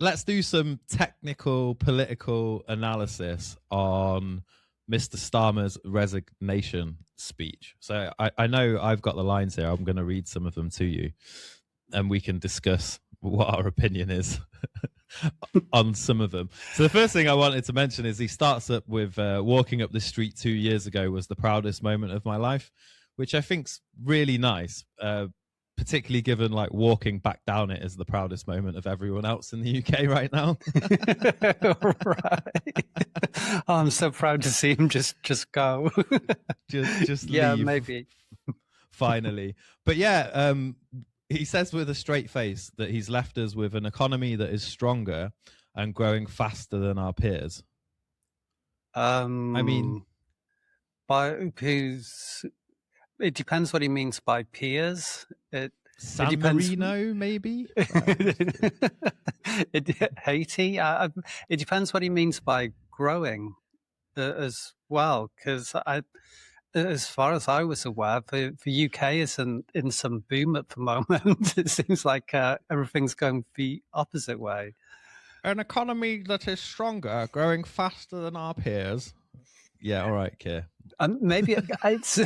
let's do some technical political analysis on Mr. Starmer's resignation speech. So I know I've got the lines here. I'm going to read some of them to you, and we can discuss what our opinion is on some of them. So the first thing I wanted to mention is he starts up with walking up the street 2 years ago was the proudest moment of my life, which I think's really nice. Particularly given like walking back down it is the proudest moment of everyone else in the UK right now. Right. Oh, I'm so proud to see him just go. just yeah, leave, maybe. finally. But yeah, he says with a straight face that he's left us with an economy that is stronger and growing faster than our peers. I mean, by who's? It depends what he means by peers. San Marino, maybe? Haiti? It depends what he means by growing as well, because as far as I was aware, the UK is in some boom at the moment. It seems like everything's going the opposite way. An economy that is stronger, growing faster than our peers. Yeah, all right, Keir. Maybe it's.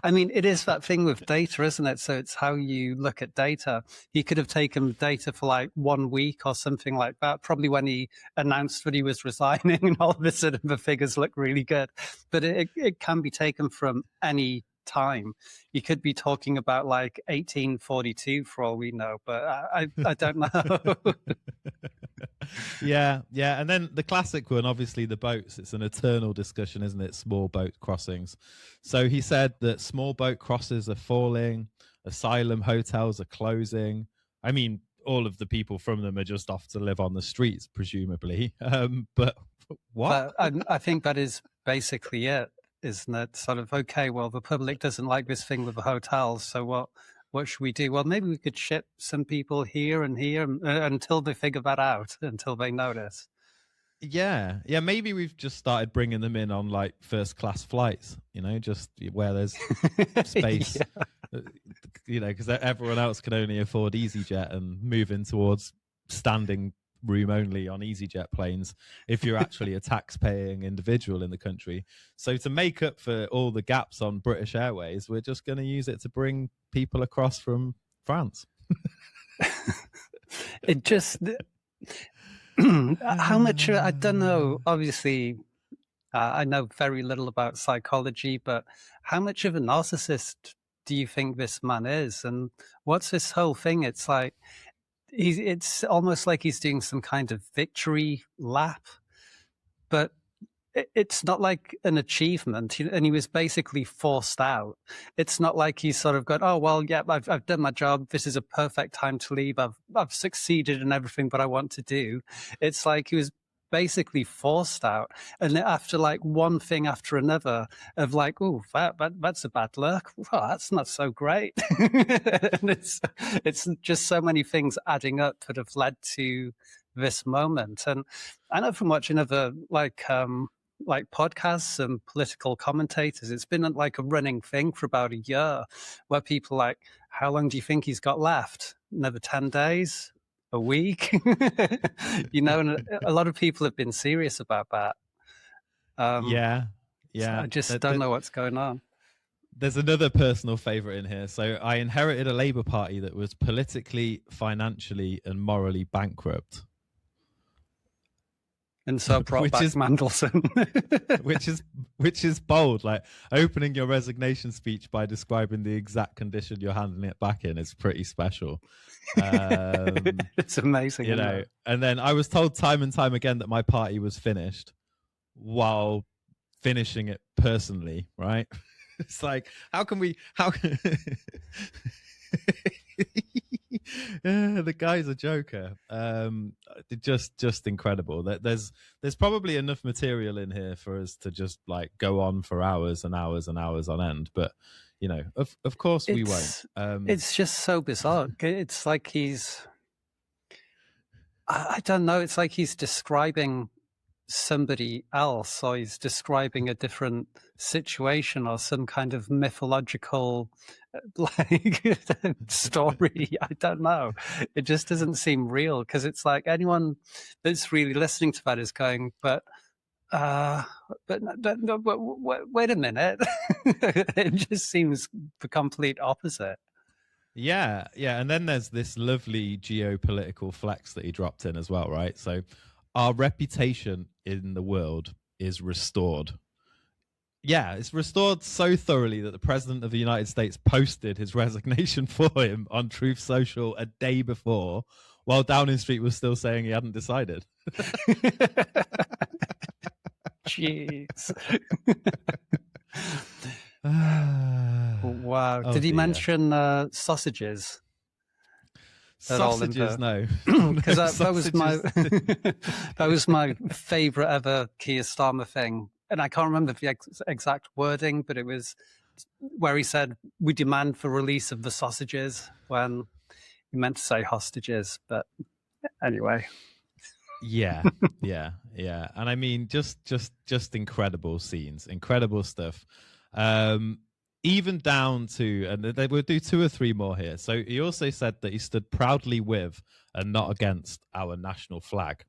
I mean, it is that thing with data, isn't it? So it's how you look at data. He could have taken data for like 1 week or something like that. Probably when he announced that he was resigning, and all of a sudden the figures look really good. But it can be taken from any time. You could be talking about like 1842 for all we know, but I don't know. Yeah. And then the classic one, obviously the boats. It's an eternal discussion, isn't it? Small boat crossings. So he said that small boat crosses are falling, asylum hotels are closing. I mean, all of the people from them are just off to live on the streets, presumably. But what? I think that is basically it, isn't it? Sort of, okay, well, the public doesn't like this thing with the hotels, so what should we do? Well, maybe we could ship some people here and here until they figure that out, until they notice. Yeah. Maybe we've just started bringing them in on like first class flights, just where there's space, because everyone else can only afford EasyJet and moving towards standing room only on EasyJet planes if you're actually a tax-paying individual in the country. So to make up for all the gaps on British Airways, we're just going to use it to bring people across from France. It just how much, I don't know, obviously I know very little about psychology, but how much of a narcissist do you think this man is? And what's this whole thing? It's like it's almost like he's doing some kind of victory lap, but it's not like an achievement, and he was basically forced out. It's not like he's sort of got, oh, well, yeah, I've done my job. This is a perfect time to leave. I've succeeded in everything that I want to do. It's like he was basically forced out, and after like one thing after another of like, oh, that's a bad look. Well, that's not so great. And it's just so many things adding up that have led to this moment. And I know from watching other like podcasts and political commentators, it's been like a running thing for about a year where people like, how long do you think he's got left? Another 10 days? A week? And a lot of people have been serious about that. Yeah. So I just don't know what's going on. There's another personal favourite in here. So I inherited a Labour Party that was politically, financially and morally bankrupt. And so brought back Mandelson. which is bold. Like opening your resignation speech by describing the exact condition you're handing it back in is pretty special. It's amazing, And then I was told time and time again that my party was finished while finishing it personally, right? It's like, how can the guy's a joker. Just incredible. There's probably enough material in here for us to just like go on for hours and hours and hours on end, but of course we won't. It's just so bizarre. It's like I don't know, it's like he's describing somebody else, or he's describing a different situation or some kind of mythological like story. I don't know. It just doesn't seem real, because it's like anyone that's really listening to that is going, uh, but wait a minute. It just seems the complete opposite. Yeah, yeah. And then there's this lovely geopolitical flex that he dropped in as well, right? So our reputation in the world is restored. Yeah, it's restored so thoroughly that the president of the United States posted his resignation for him on Truth Social a day before, while Downing Street was still saying he hadn't decided. Jeez. Wow. Wow. Did he mention sausages? Sausages, no. Because that was my that was my favorite ever Keir Starmer thing, and I can't remember the exact wording, but it was where he said, "We demand for release of the sausages," when he meant to say hostages. But anyway, yeah, and I mean, just incredible scenes, incredible stuff. Even down to, and they will do 2 or 3 more here. So he also said that he stood proudly with and not against our national flag.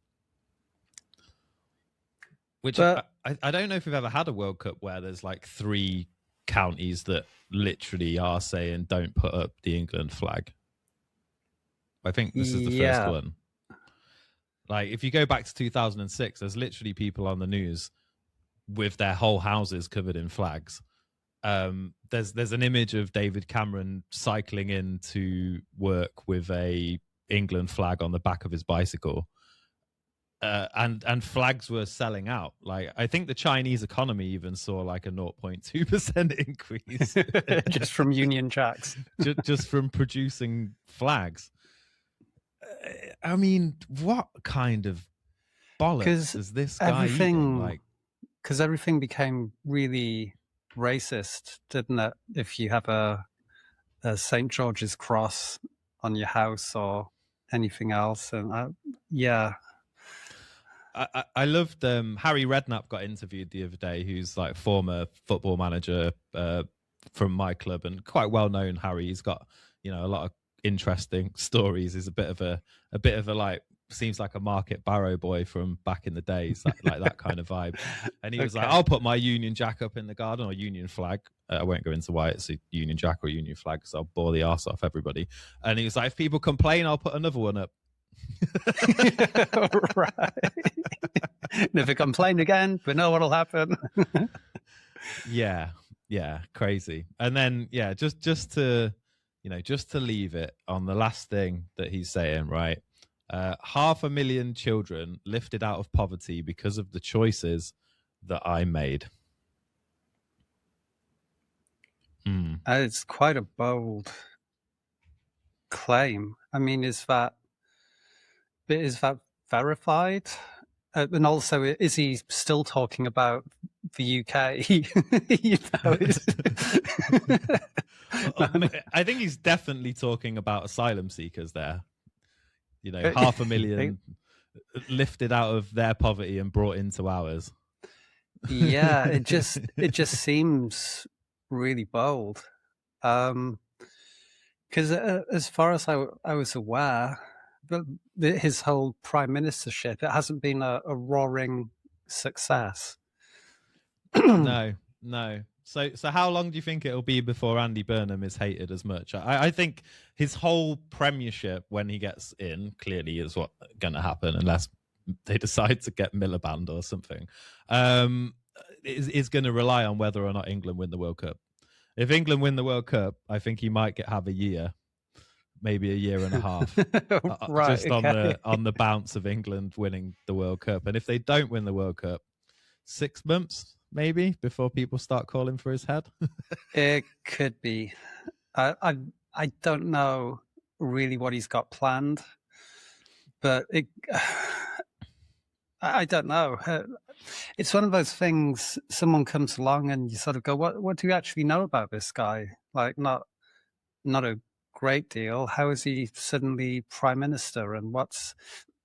Which I don't know if we've ever had a World Cup where there's like 3 counties that literally are saying don't put up the England flag. I think this is the first one. Like, if you go back to 2006, there's literally people on the news with their whole houses covered in flags. There's an image of David Cameron cycling in to work with a England flag on the back of his bicycle. And flags were selling out. Like, I think the Chinese economy even saw like a 0.2% increase just from Union Jacks, just from producing flags. I mean, what kind of bollocks is this guy eating? Like, because everything became really racist, didn't it? If you have a St. George's cross on your house or anything else, and yeah. I loved Harry Redknapp got interviewed the other day, who's like former football manager from my club, and quite well known. Harry, he's got, you know, a lot of interesting stories. He's a bit of a like, seems like a Market Barrow boy from back in the days, like that kind of vibe. And he was like, I'll put my Union Jack up in the garden, or Union flag. I won't go into why it's a Union Jack or a Union flag, because I'll bore the arse off everybody. And he was like, if people complain, I'll put another one up. Right. And if they complain again, we know what'll happen. yeah, crazy. And then just to leave it on the last thing that he's saying, right? 500,000 children lifted out of poverty because of the choices that I made. It's quite a bold claim. I mean, is that verified? And also, is he still talking about the UK? You know, I think he's definitely talking about asylum seekers there. You know, 500,000 lifted out of their poverty and brought into ours. Yeah, it just seems really bold. Because as far as I was aware, his whole prime ministership, it hasn't been a roaring success. No. So how long do you think it'll be before Andy Burnham is hated as much? I think his whole premiership, when he gets in, clearly is what's going to happen, unless they decide to get Miliband or something, is going to rely on whether or not England win the World Cup. If England win the World Cup, I think he might have a year, maybe a year and a half, right, just on the bounce of England winning the World Cup. And if they don't win the World Cup, 6 months maybe before people start calling for his head. It could be. I don't know really what he's got planned, but I don't know. It's one of those things. Someone comes along and you sort of go, "What do you actually know about this guy?" Like, not a great deal. How is he suddenly prime minister? And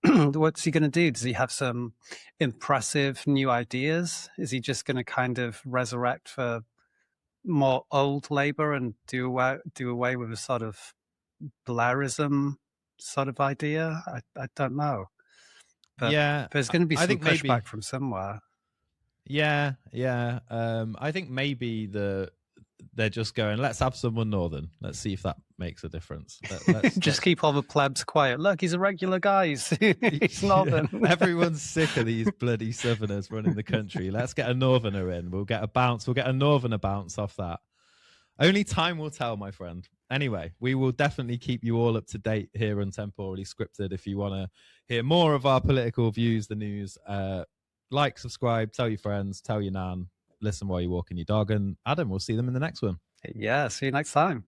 what's he going to do? Does he have some impressive new ideas? Is he just going to kind of resurrect for more old Labour and do away with a sort of Blairism sort of idea? I don't know, but Yeah, there's going to be I some think maybe. pushback from somewhere. Yeah, yeah. I think maybe they're just going, let's have someone northern. Let's see if that makes a difference. Just keep all the plebs quiet. Look, he's a regular guy. He's northern. Everyone's sick of these bloody southerners running the country. Let's get a northerner in. We'll get a bounce. We'll get a northerner bounce off that. Only time will tell, my friend. Anyway, we will definitely keep you all up to date here on Temporally Scripted. If you want to hear more of our political views, the news, like, subscribe, tell your friends, tell your nan, listen while you're walking your dog. And Adam, we'll see them in the next one. Yeah, see you next time.